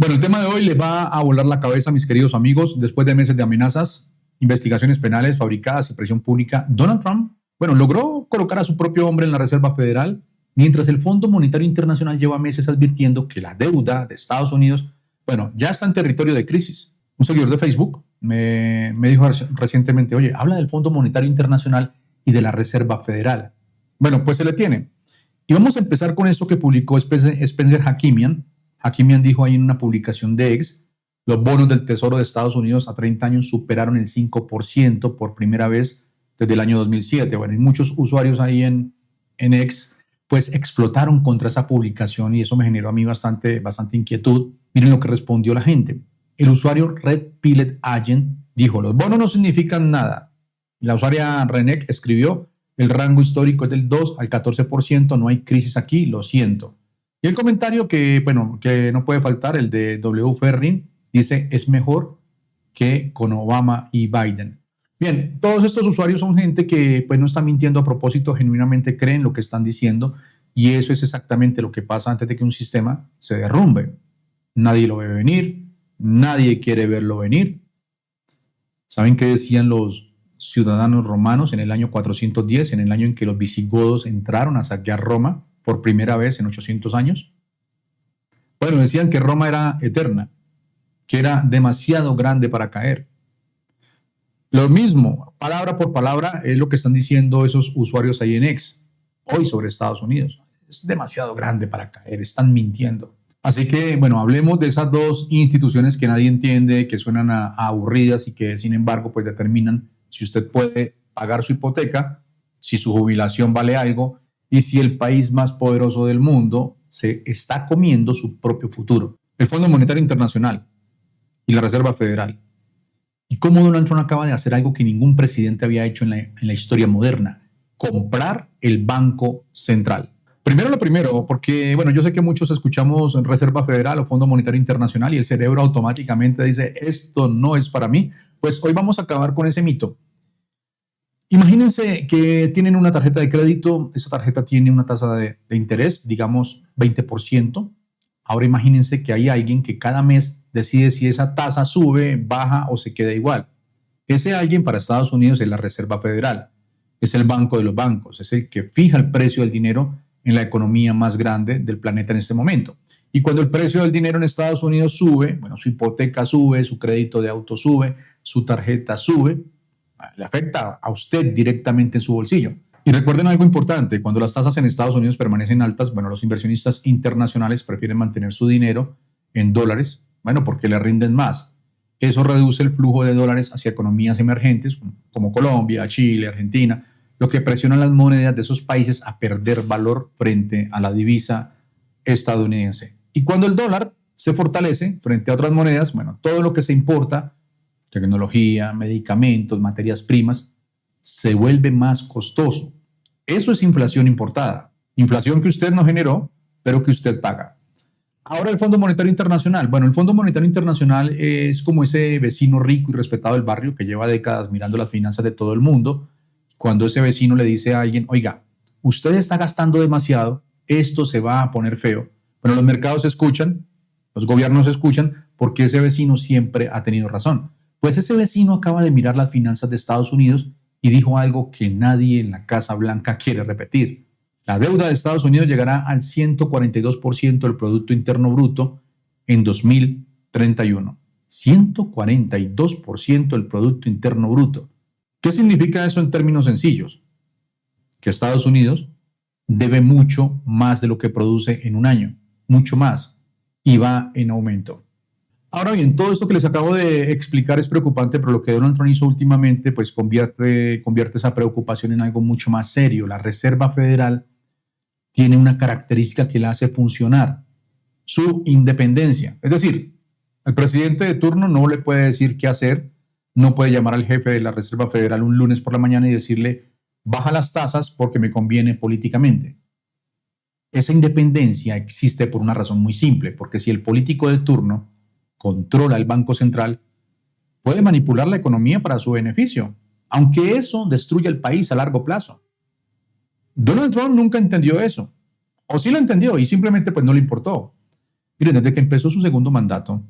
Bueno, el tema de hoy le va a volar la cabeza, mis queridos amigos. Después de meses de amenazas, investigaciones penales fabricadas y presión pública, Donald Trump, bueno, logró colocar a su propio hombre en la Reserva Federal, mientras el Fondo Monetario Internacional lleva meses advirtiendo que la deuda de Estados Unidos, bueno, ya está en territorio de crisis. Un seguidor de Facebook me dijo recientemente, oye, habla del Fondo Monetario Internacional y de la Reserva Federal. Bueno, pues se le tiene. Y vamos a empezar con esto que publicó Spencer Hakimian. Hakimian dijo ahí en una publicación de X, los bonos del Tesoro de Estados Unidos a 30 años superaron el 5% por primera vez desde el año 2007. Bueno, y muchos usuarios ahí en X pues explotaron contra esa publicación y eso me generó a mí bastante inquietud. Miren lo que respondió la gente. El usuario Red Pilot Agent dijo, los bonos no significan nada. La usuaria Renek escribió, el rango histórico es del 2 al 14%, no hay crisis aquí, lo siento. Y el comentario que no puede faltar, el de W. Ferrin, dice, es mejor que con Obama y Biden. Bien, todos estos usuarios son gente que pues no está mintiendo a propósito, genuinamente creen lo que están diciendo y eso es exactamente lo que pasa antes de que un sistema se derrumbe. Nadie lo ve venir, nadie quiere verlo venir. ¿Saben qué decían los ciudadanos romanos en el año 410, en el año en que los visigodos entraron a saquear Roma por primera vez en 800 años? Bueno, decían que Roma era eterna, que era demasiado grande para caer. Lo mismo, palabra por palabra, es lo que están diciendo esos usuarios ahí en X, hoy sobre Estados Unidos. Es demasiado grande para caer, están mintiendo. Así que, bueno, hablemos de esas dos instituciones que nadie entiende, que suenan a aburridas y que, sin embargo, pues determinan si usted puede pagar su hipoteca, si su jubilación vale algo y si el país más poderoso del mundo se está comiendo su propio futuro. El Fondo Monetario Internacional y la Reserva Federal. Y cómo Donald Trump acaba de hacer algo que ningún presidente había hecho en la historia moderna, comprar el Banco Central. Primero lo primero, porque bueno, yo sé que muchos escuchamos Reserva Federal o Fondo Monetario Internacional y el cerebro automáticamente dice, esto no es para mí. Pues hoy vamos a acabar con ese mito. Imagínense que tienen una tarjeta de crédito, esa tarjeta tiene una tasa de interés, digamos 20%. Ahora imagínense que hay alguien que cada mes decide si esa tasa sube, baja o se queda igual. Ese alguien para Estados Unidos es la Reserva Federal, es el banco de los bancos, es el que fija el precio del dinero en la economía más grande del planeta en este momento. Y cuando el precio del dinero en Estados Unidos sube, bueno, su hipoteca sube, su crédito de auto sube, su tarjeta sube, le afecta a usted directamente en su bolsillo. Y recuerden algo importante, cuando las tasas en Estados Unidos permanecen altas, bueno, los inversionistas internacionales prefieren mantener su dinero en dólares, bueno, porque le rinden más. Eso reduce el flujo de dólares hacia economías emergentes como Colombia, Chile, Argentina, lo que presiona las monedas de esos países a perder valor frente a la divisa estadounidense. Y cuando el dólar se fortalece frente a otras monedas, bueno, todo lo que se importa, tecnología, medicamentos, materias primas, se vuelve más costoso. Eso es inflación importada. Inflación que usted no generó, pero que usted paga. Ahora el Fondo Monetario Internacional. Bueno, el Fondo Monetario Internacional es como ese vecino rico y respetado del barrio que lleva décadas mirando las finanzas de todo el mundo. Cuando ese vecino le dice a alguien, oiga, usted está gastando demasiado, esto se va a poner feo. Bueno, los mercados escuchan, los gobiernos escuchan, porque ese vecino siempre ha tenido razón. Pues ese vecino acaba de mirar las finanzas de Estados Unidos y dijo algo que nadie en la Casa Blanca quiere repetir. La deuda de Estados Unidos llegará al 142% del Producto Interno Bruto en 2031. 142% del Producto Interno Bruto. ¿Qué significa eso en términos sencillos? Que Estados Unidos debe mucho más de lo que produce en un año, mucho más, y va en aumento. Ahora bien, todo esto que les acabo de explicar es preocupante, pero lo que Donald Trump hizo últimamente pues convierte esa preocupación en algo mucho más serio. La Reserva Federal tiene una característica que la hace funcionar, su independencia. Es decir, el presidente de turno no le puede decir qué hacer, no puede llamar al jefe de la Reserva Federal un lunes por la mañana y decirle, baja las tasas porque me conviene políticamente. Esa independencia existe por una razón muy simple, porque si el político de turno controla el Banco Central, puede manipular la economía para su beneficio, aunque eso destruya el país a largo plazo. Donald Trump nunca entendió eso, o sí lo entendió y simplemente pues no le importó. Miren, desde que empezó su segundo mandato,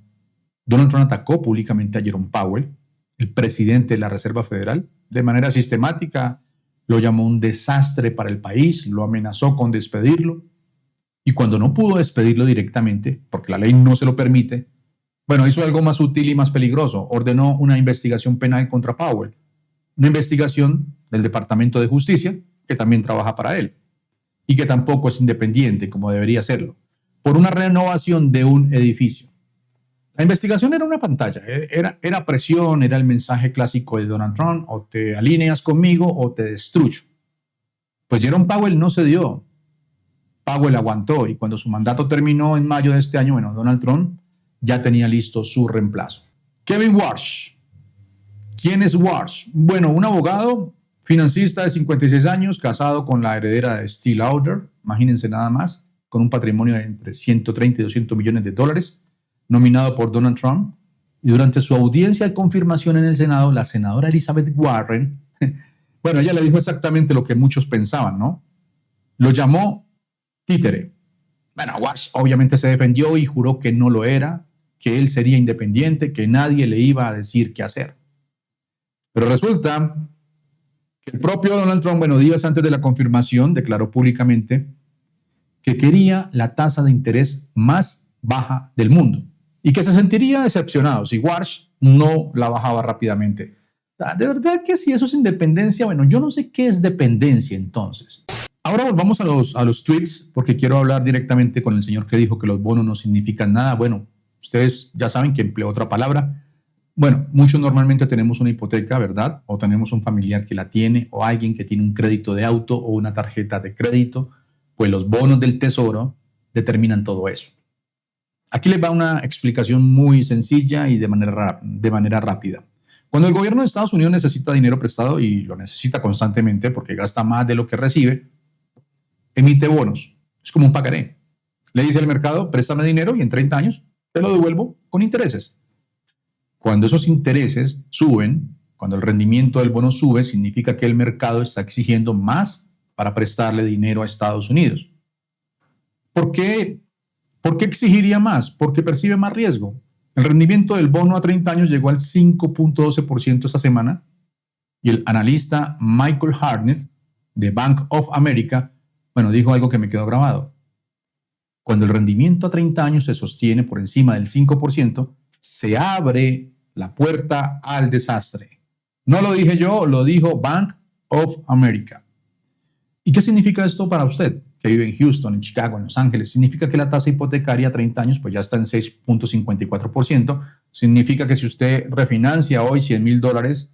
Donald Trump atacó públicamente a Jerome Powell, el presidente de la Reserva Federal, de manera sistemática. Lo llamó un desastre para el país, lo amenazó con despedirlo, y cuando no pudo despedirlo directamente, porque la ley no se lo permite, bueno, hizo algo más sutil y más peligroso. Ordenó una investigación penal contra Powell, una investigación del Departamento de Justicia, que también trabaja para él, y que tampoco es independiente como debería serlo, por una renovación de un edificio. La investigación era una pantalla, era presión, era el mensaje clásico de Donald Trump: o te alineas conmigo o te destruyo. Pues Jerome Powell no se dio. Powell aguantó, y cuando su mandato terminó en mayo de este año, bueno, Donald Trump ya tenía listo su reemplazo. Kevin Warsh. ¿Quién es Warsh? Bueno, un abogado financista de 56 años, casado con la heredera de Steve Lauder, imagínense nada más, con un patrimonio de entre 130 y 200 millones de dólares, nominado por Donald Trump. Y durante su audiencia de confirmación en el Senado, la senadora Elizabeth Warren, bueno, ella le dijo exactamente lo que muchos pensaban, ¿no? Lo llamó títere. Bueno, Warsh obviamente se defendió y juró que no lo era, que él sería independiente, que nadie le iba a decir qué hacer. Pero resulta que el propio Donald Trump, bueno, días antes de la confirmación, declaró públicamente que quería la tasa de interés más baja del mundo y que se sentiría decepcionado si Warsh no la bajaba rápidamente. De verdad que si eso es independencia, bueno, yo no sé qué es dependencia entonces. Ahora volvamos a los tweets, porque quiero hablar directamente con el señor que dijo que los bonos no significan nada. Bueno, ustedes ya saben que empleó otra palabra. Bueno, muchos normalmente tenemos una hipoteca, ¿verdad? O tenemos un familiar que la tiene, o alguien que tiene un crédito de auto o una tarjeta de crédito. Pues los bonos del tesoro determinan todo eso. Aquí les va una explicación muy sencilla y de manera rápida. Cuando el gobierno de Estados Unidos necesita dinero prestado, y lo necesita constantemente porque gasta más de lo que recibe, emite bonos. Es como un pagaré. Le dice al mercado: préstame dinero y en 30 años te lo devuelvo con intereses. Cuando esos intereses suben, cuando el rendimiento del bono sube, significa que el mercado está exigiendo más para prestarle dinero a Estados Unidos. ¿Por qué? ¿Por qué exigiría más? Porque percibe más riesgo. El rendimiento del bono a 30 años llegó al 5.12% esta semana, y el analista Michael Hartnett de Bank of America, bueno, dijo algo que me quedó grabado. Cuando el rendimiento a 30 años se sostiene por encima del 5%, se abre la puerta al desastre. No lo dije yo, lo dijo Bank of America. ¿Y qué significa esto para usted, que vive en Houston, en Chicago, en Los Ángeles? Significa que la tasa hipotecaria a 30 años pues ya está en 6.54%. Significa que si usted refinancia hoy $100,000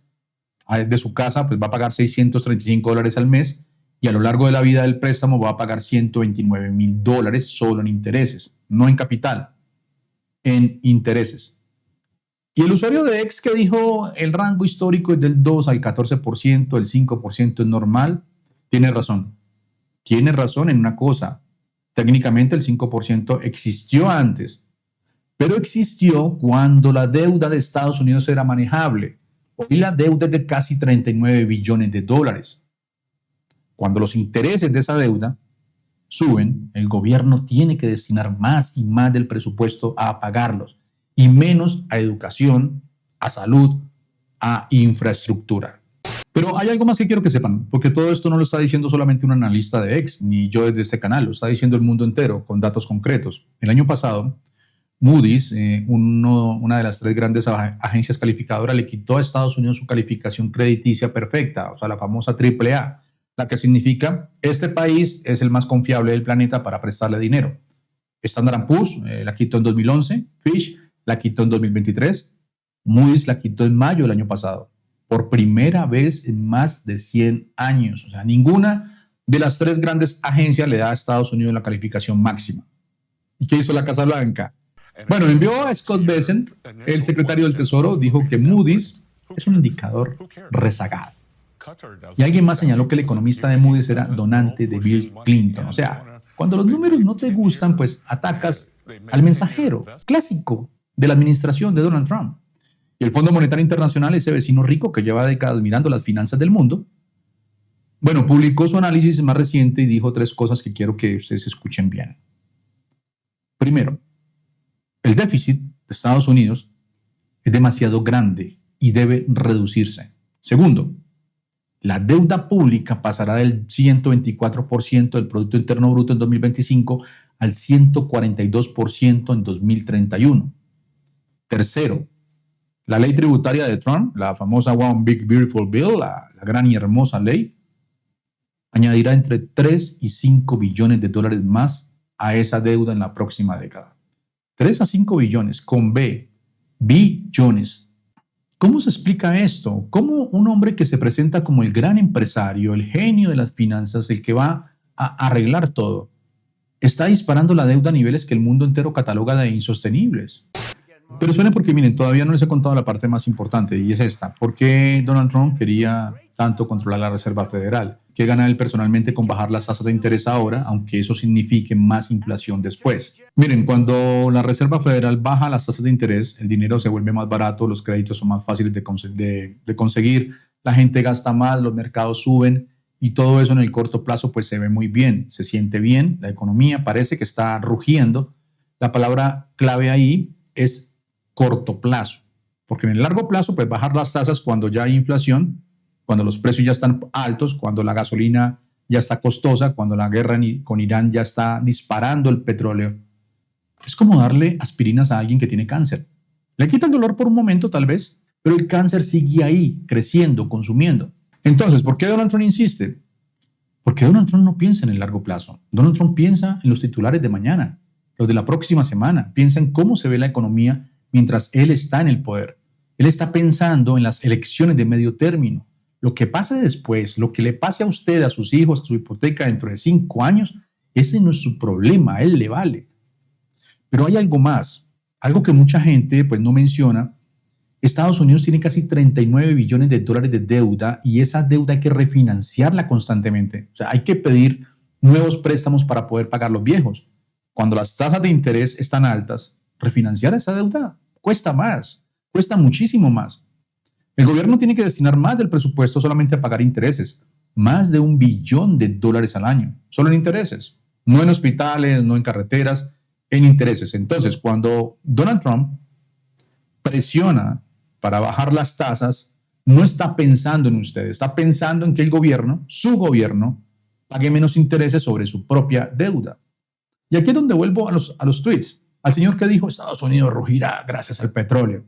de su casa, pues va a pagar $635 al mes, y a lo largo de la vida del préstamo va a pagar $129,000 solo en intereses, no en capital, en intereses. Y el usuario de X que dijo el rango histórico es del 2 al 14%, el 5% es normal, tiene razón. Tiene razón en una cosa: técnicamente el 5% existió antes, pero existió cuando la deuda de Estados Unidos era manejable. Hoy la deuda es de casi 39 billones de dólares. Cuando los intereses de esa deuda suben, el gobierno tiene que destinar más y más del presupuesto a pagarlos, y menos a educación, a salud, a infraestructura. Pero hay algo más que quiero que sepan, porque todo esto no lo está diciendo solamente un analista de X, ni yo desde este canal, lo está diciendo el mundo entero, con datos concretos. El año pasado, Moody's, una de las 3 grandes agencias calificadoras, le quitó a Estados Unidos su calificación crediticia perfecta, o sea, la famosa AAA, la que significa: este país es el más confiable del planeta para prestarle dinero. Standard & Poor's la quitó en 2011, Fitch la quitó en 2023, Moody's la quitó en mayo del año pasado, por primera vez en más de 100 años. O sea, ninguna de las 3 grandes agencias le da a Estados Unidos la calificación máxima. ¿Y qué hizo la Casa Blanca? Bueno, envió a Scott Bessent, el secretario del Tesoro, dijo que Moody's es un indicador rezagado. Y alguien más señaló que el economista de Moody's era donante de Bill Clinton. O sea, cuando los números no te gustan, pues atacas al mensajero clásico de la administración de Donald Trump. Y el Fondo Monetario Internacional, ese vecino rico que lleva décadas mirando las finanzas del mundo, bueno, publicó su análisis más reciente y dijo 3 cosas que quiero que ustedes escuchen bien. Primero, El déficit de Estados Unidos es demasiado grande y debe reducirse. Segundo, la deuda pública pasará del 124% del Producto Interno Bruto en 2025 al 142% en 2031. Tercero, la ley tributaria de Trump, la famosa One Big Beautiful Bill, la gran y hermosa ley, añadirá entre 3 y 5 billones de dólares más a esa deuda en la próxima década. 3 a 5 billones, con B, billones. ¿Cómo se explica esto? ¿Cómo un hombre que se presenta como el gran empresario, el genio de las finanzas, el que va a arreglar todo, está disparando la deuda a niveles que el mundo entero cataloga de insostenibles? Pero esperen porque miren, todavía no les he contado la parte más importante y es esta. ¿Por qué Donald Trump quería tanto controlar la Reserva Federal? ¿Qué gana él personalmente con bajar las tasas de interés ahora, aunque eso signifique más inflación después? Miren, cuando la Reserva Federal baja las tasas de interés, el dinero se vuelve más barato, los créditos son más fáciles de conseguir, la gente gasta más, los mercados suben y todo eso en el corto plazo pues se ve muy bien, se siente bien, la economía parece que está rugiendo. La palabra clave ahí es corto plazo, porque en el largo plazo pues bajar las tasas cuando ya hay inflación, cuando los precios ya están altos, cuando la gasolina ya está costosa, cuando la guerra con Irán ya está disparando el petróleo. Es como darle aspirinas a alguien que tiene cáncer. Le quitan dolor por un momento tal vez, pero el cáncer sigue ahí, creciendo, consumiendo. Entonces, ¿por qué Donald Trump insiste? Porque Donald Trump no piensa en el largo plazo. Donald Trump piensa en los titulares de mañana, los de la próxima semana. Piensa en cómo se ve la economía mientras él está en el poder. Él está pensando en las elecciones de medio término. Lo que pase después, lo que le pase a usted, a sus hijos, a su hipoteca dentro de 5 años, ese no es su problema, a él le vale. Pero hay algo más, algo que mucha gente pues no menciona. Estados Unidos tiene casi 39 billones de dólares de deuda y esa deuda hay que refinanciarla constantemente. O sea, hay que pedir nuevos préstamos para poder pagar los viejos. Cuando las tasas de interés están altas, refinanciar esa deuda cuesta más, cuesta muchísimo más. El gobierno tiene que destinar más del presupuesto solamente a pagar intereses, más de $1 billón al año, solo en intereses, no en hospitales, no en carreteras, en intereses. Entonces, cuando Donald Trump presiona para bajar las tasas, no está pensando en usted, está pensando en que el gobierno, su gobierno, pague menos intereses sobre su propia deuda. Y aquí es donde vuelvo a los tweets. Al señor que dijo, Estados Unidos rugirá gracias al petróleo.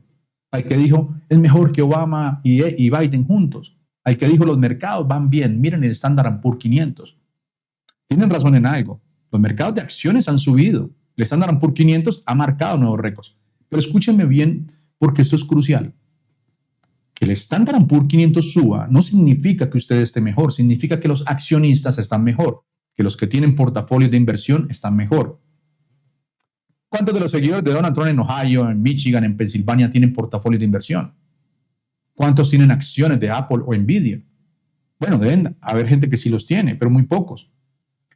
Al que dijo, es mejor que Obama y Biden juntos. Al que dijo, los mercados van bien, miren el Standard & Poor's 500. Tienen razón en algo. Los mercados de acciones han subido. El Standard & Poor's 500 ha marcado nuevos récords. Pero escúchenme bien, porque esto es crucial. Que el Standard & Poor's 500 suba no significa que usted esté mejor, significa que los accionistas están mejor, que los que tienen portafolios de inversión están mejor. ¿Cuántos de los seguidores de Donald Trump en Ohio, en Michigan, en Pensilvania tienen portafolios de inversión? ¿Cuántos tienen acciones de Apple o Nvidia? Bueno, deben haber gente que sí los tiene, pero muy pocos.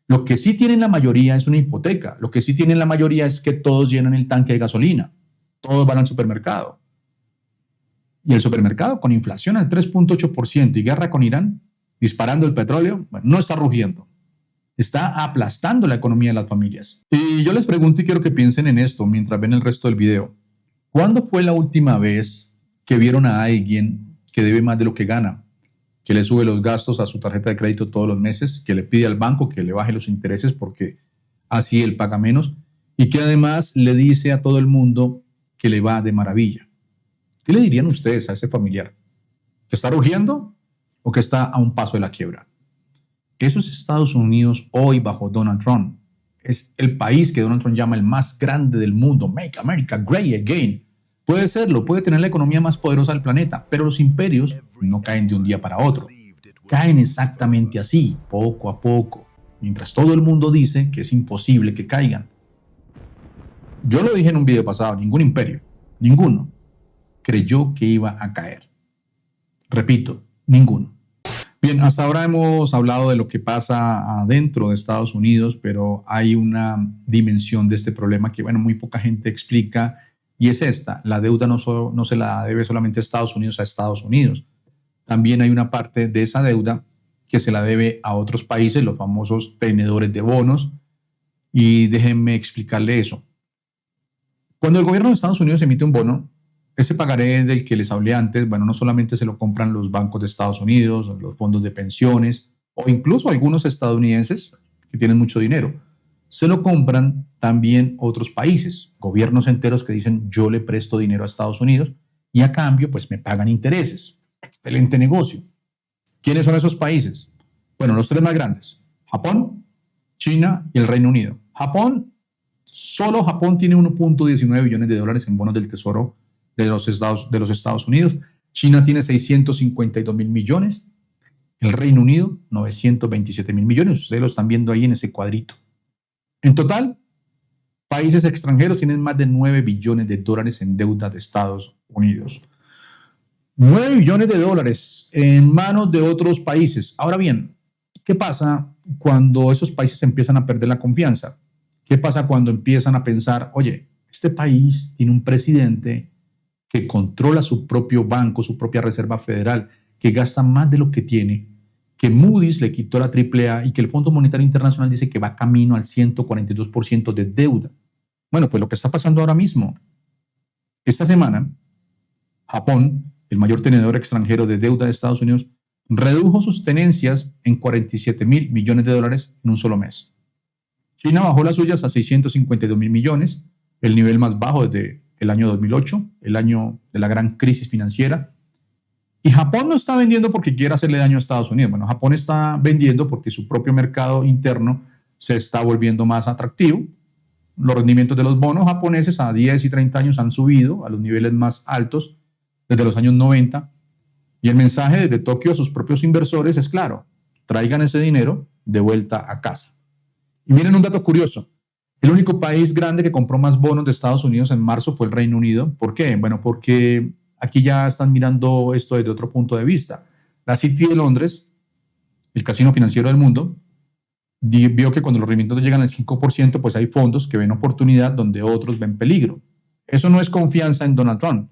Lo que sí tienen la mayoría es una hipoteca. Lo que sí tienen la mayoría es que todos llenan el tanque de gasolina. Todos van al supermercado. Y el supermercado con inflación al 3.8% y guerra con Irán, disparando el petróleo, bueno, no está rugiendo. Está aplastando la economía de las familias. Y yo les pregunto y quiero que piensen en esto mientras ven el resto del video. ¿Cuándo fue la última vez que vieron a alguien que debe más de lo que gana, que le sube los gastos a su tarjeta de crédito todos los meses, que le pide al banco que le baje los intereses porque así él paga menos y que además le dice a todo el mundo que le va de maravilla? ¿Qué le dirían ustedes a ese familiar? ¿Que está rugiendo o que está a un paso de la quiebra? Eso es Estados Unidos hoy bajo Donald Trump. Es el país que Donald Trump llama el más grande del mundo. Make America Great Again. Puede serlo, puede tener la economía más poderosa del planeta, pero los imperios no caen de un día para otro. Caen exactamente así, poco a poco, mientras todo el mundo dice que es imposible que caigan. Yo lo dije en un video pasado, ningún imperio, ninguno, creyó que iba a caer. Repito, ninguno. Bien, hasta ahora hemos hablado de lo que pasa adentro de Estados Unidos, pero hay una dimensión de este problema que, bueno, muy poca gente explica y es esta. La deuda no se la debe solamente a Estados Unidos. También hay una parte de esa deuda que se la debe a otros países, los famosos tenedores de bonos. Y déjenme explicarle eso. Cuando el gobierno de Estados Unidos emite un bono, ese pagaré del que les hablé antes, bueno, no solamente se lo compran los bancos de Estados Unidos, los fondos de pensiones o incluso algunos estadounidenses que tienen mucho dinero. Se lo compran también otros países, gobiernos enteros que dicen yo le presto dinero a Estados Unidos y a cambio pues me pagan intereses. Excelente negocio. ¿Quiénes son esos países? Bueno, los tres más grandes: Japón, China y el Reino Unido. Solo Japón tiene 1.19 billones de dólares en bonos del Tesoro de los Estados Unidos. China tiene 652 mil millones. El Reino Unido, 927 mil millones. Ustedes lo están viendo ahí en ese cuadrito. En total, países extranjeros tienen más de 9 billones de dólares en deuda de Estados Unidos. 9 billones de dólares en manos de otros países. Ahora bien, ¿qué pasa cuando esos países empiezan a perder la confianza? ¿Qué pasa cuando empiezan a pensar, oye, este país tiene un presidente que controla su propio banco, su propia Reserva Federal, que gasta más de lo que tiene, que Moody's le quitó la AAA y que el Fondo Monetario Internacional dice que va camino al 142% de deuda? Bueno, pues lo que está pasando ahora mismo. Esta semana, Japón, el mayor tenedor extranjero de deuda de Estados Unidos, redujo sus tenencias en 47 mil millones de dólares en un solo mes. China bajó las suyas a 652 mil millones, el nivel más bajo desde el año 2008, el año de la gran crisis financiera. Y Japón no está vendiendo porque quiera hacerle daño a Estados Unidos. Bueno, Japón está vendiendo porque su propio mercado interno se está volviendo más atractivo. Los rendimientos de los bonos japoneses a 10 y 30 años han subido a los niveles más altos desde los años 90. Y el mensaje desde Tokio a sus propios inversores es claro: traigan ese dinero de vuelta a casa. Y miren un dato curioso. El único país grande que compró más bonos de Estados Unidos en marzo fue el Reino Unido. ¿Por qué? Bueno, porque aquí ya están mirando esto desde otro punto de vista. La City de Londres, el casino financiero del mundo, vio que cuando los rendimientos llegan al 5%, pues hay fondos que ven oportunidad donde otros ven peligro. Eso no es confianza en Donald Trump,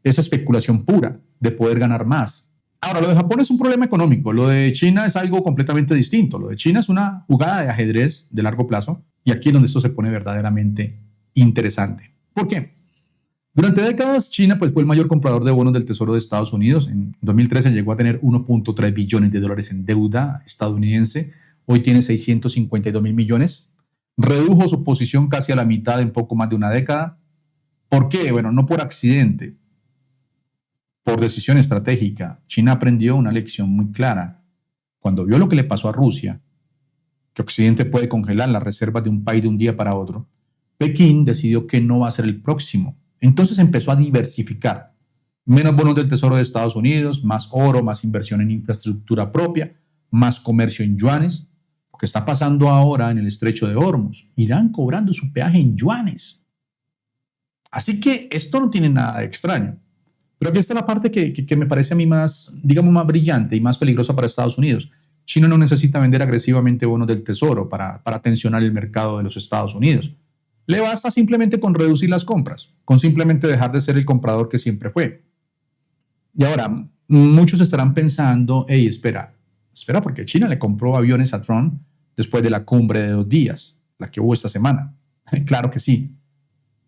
es especulación pura de poder ganar más. Ahora, lo de Japón es un problema económico, lo de China es algo completamente distinto. Lo de China es una jugada de ajedrez de largo plazo y aquí es donde esto se pone verdaderamente interesante. ¿Por qué? Durante décadas, China pues, fue el mayor comprador de bonos del Tesoro de Estados Unidos. En 2013 llegó a tener 1.3 billones de dólares en deuda estadounidense. Hoy tiene 652 mil millones. Redujo su posición casi a la mitad en poco más de una década. ¿Por qué? Bueno, no por accidente. Por decisión estratégica. China aprendió una lección muy clara. Cuando vio lo que le pasó a Rusia, que Occidente puede congelar las reservas de un país de un día para otro, Pekín decidió que no va a ser el próximo. Entonces empezó a diversificar. Menos bonos del Tesoro de Estados Unidos, más oro, más inversión en infraestructura propia, más comercio en yuanes. Lo que está pasando ahora en el estrecho de Hormuz, Irán cobrando su peaje en yuanes. Así que esto no tiene nada de extraño. Pero aquí está la parte que me parece a mí más, digamos, más brillante y más peligrosa para Estados Unidos. China no necesita vender agresivamente bonos del Tesoro para tensionar el mercado de los Estados Unidos. Le basta simplemente con reducir las compras, con simplemente dejar de ser el comprador que siempre fue. Y ahora, muchos estarán pensando, hey, espera, porque China le compró aviones a Trump después de la cumbre de 2 días, la que hubo esta semana. Claro que sí.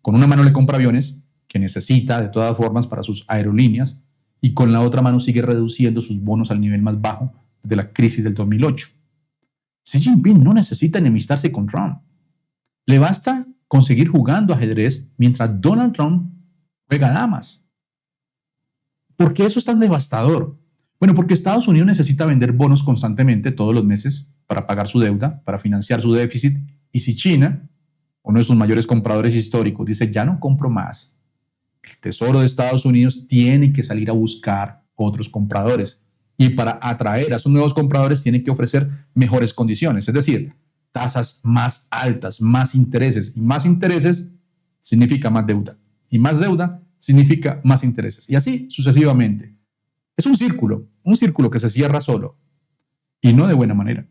Con una mano le compra aviones que necesita de todas formas para sus aerolíneas y con la otra mano sigue reduciendo sus bonos al nivel más bajo desde la crisis del 2008. Xi Jinping no necesita enemistarse con Trump. Le basta conseguir jugando ajedrez mientras Donald Trump juega damas. ¿Por qué eso es tan devastador? Bueno, porque Estados Unidos necesita vender bonos constantemente todos los meses para pagar su deuda, para financiar su déficit. Y si China, uno de sus mayores compradores históricos, dice ya no compro más, el Tesoro de Estados Unidos tiene que salir a buscar otros compradores. Y para atraer a esos nuevos compradores tiene que ofrecer mejores condiciones, es decir, tasas más altas, más intereses. Y más intereses significa más deuda. Y más deuda significa más intereses. Y así sucesivamente. Es un círculo que se cierra solo. Y no de buena manera.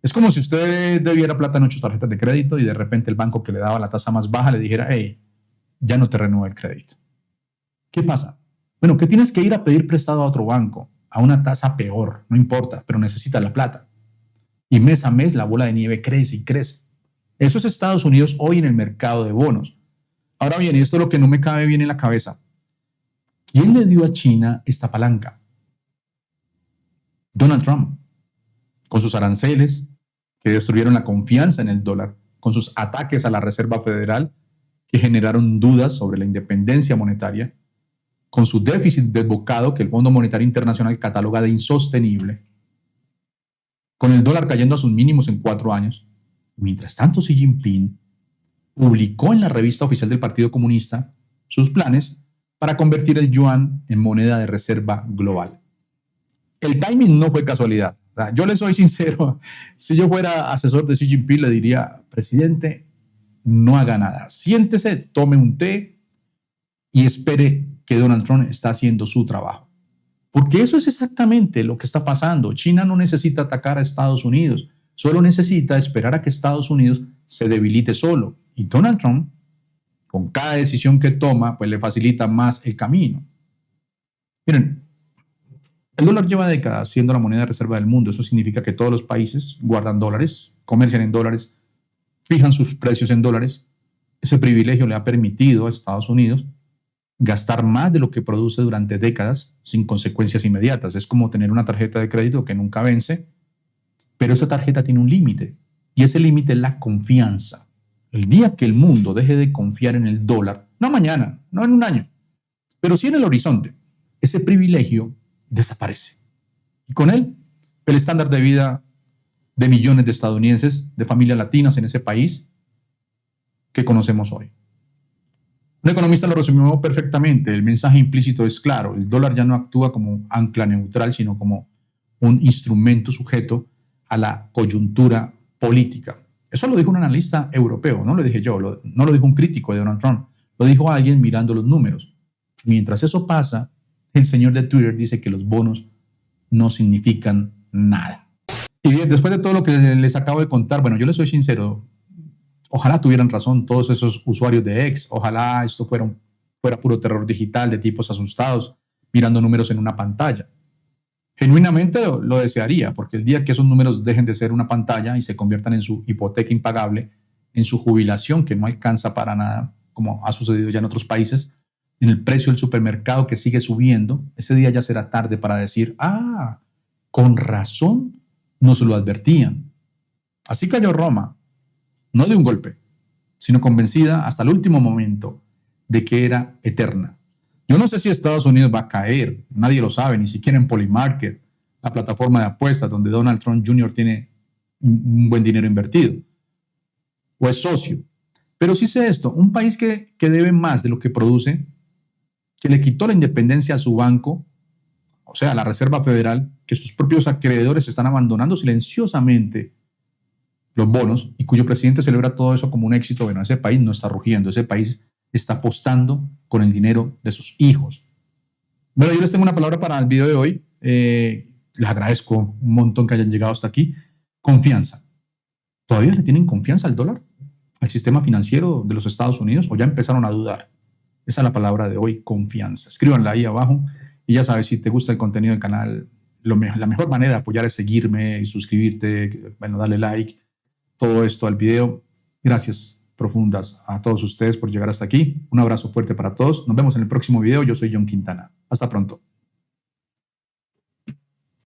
Es como si usted debiera plata en 8 tarjetas de crédito y de repente el banco que le daba la tasa más baja le dijera, hey, ya no te renueva el crédito. ¿Qué pasa? Bueno, que tienes que ir a pedir prestado a otro banco, a una tasa peor, no importa, pero necesitas la plata. Y mes a mes la bola de nieve crece y crece. Eso es Estados Unidos hoy en el mercado de bonos. Ahora bien, esto es lo que no me cabe bien en la cabeza. ¿Quién le dio a China esta palanca? Donald Trump, con sus aranceles que destruyeron la confianza en el dólar, con sus ataques a la Reserva Federal que generaron dudas sobre la independencia monetaria, con su déficit desbocado que el Fondo Monetario Internacional cataloga de insostenible, con el dólar cayendo a sus mínimos en 4 años. Mientras tanto, Xi Jinping publicó en la revista oficial del Partido Comunista sus planes para convertir el yuan en moneda de reserva global. El timing no fue casualidad. Yo le soy sincero, si yo fuera asesor de Xi Jinping le diría, presidente, no haga nada, siéntese, tome un té y espere que Donald Trump está haciendo su trabajo. Porque eso es exactamente lo que está pasando. China no necesita atacar a Estados Unidos, solo necesita esperar a que Estados Unidos se debilite solo. Y Donald Trump, con cada decisión que toma, pues le facilita más el camino. Miren, el dólar lleva décadas siendo la moneda de reserva del mundo. Eso significa que todos los países guardan dólares, comercian en dólares, fijan sus precios en dólares. Ese privilegio le ha permitido a Estados Unidos gastar más de lo que produce durante décadas sin consecuencias inmediatas. Es como tener una tarjeta de crédito que nunca vence, pero esa tarjeta tiene un límite y ese límite es la confianza. El día que el mundo deje de confiar en el dólar, no mañana, no en un año, pero sí en el horizonte, ese privilegio desaparece. Y con él, el estándar de vida de millones de estadounidenses, de familias latinas en ese país que conocemos hoy. Un economista lo resumió perfectamente. El mensaje implícito es claro. El dólar ya no actúa como ancla neutral, sino como un instrumento sujeto a la coyuntura política. Eso lo dijo un analista europeo, no lo dije yo, no lo dijo un crítico de Donald Trump, lo dijo alguien mirando los números. Mientras eso pasa, el señor de Twitter dice que los bonos no significan nada. Y bien, después de todo lo que les acabo de contar, bueno, yo les soy sincero, ojalá tuvieran razón todos esos usuarios de X, ojalá esto fuera puro terror digital de tipos asustados mirando números en una pantalla. Genuinamente lo desearía, porque el día que esos números dejen de ser una pantalla y se conviertan en su hipoteca impagable, en su jubilación que no alcanza para nada, como ha sucedido ya en otros países, en el precio del supermercado que sigue subiendo, ese día ya será tarde para decir, con razón nos lo advertían. Así cayó Roma, no de un golpe, sino convencida hasta el último momento de que era eterna. Yo no sé si Estados Unidos va a caer, nadie lo sabe, ni siquiera en Polymarket, la plataforma de apuestas donde Donald Trump Jr. tiene un buen dinero invertido, o es socio. Pero sí sé esto, un país que debe más de lo que produce, que le quitó la independencia a su banco, o sea, a la Reserva Federal, que sus propios acreedores están abandonando silenciosamente los bonos y cuyo presidente celebra todo eso como un éxito. Bueno, ese país no está rugiendo, ese país está apostando con el dinero de sus hijos. Bueno, yo les tengo una palabra para el video de hoy. Les agradezco un montón que hayan llegado hasta aquí. Confianza. ¿Todavía le tienen confianza al dólar? ¿Al sistema financiero de los Estados Unidos? ¿O ya empezaron a dudar? Esa es la palabra de hoy, confianza. Escríbanla ahí abajo. Y ya sabes, si te gusta el contenido del canal, la mejor manera de apoyar es seguirme y suscribirte, bueno, darle like, todo esto al video. Gracias profundas a todos ustedes por llegar hasta aquí. Un abrazo fuerte para todos. Nos vemos en el próximo video. Yo soy John Quintana. Hasta pronto.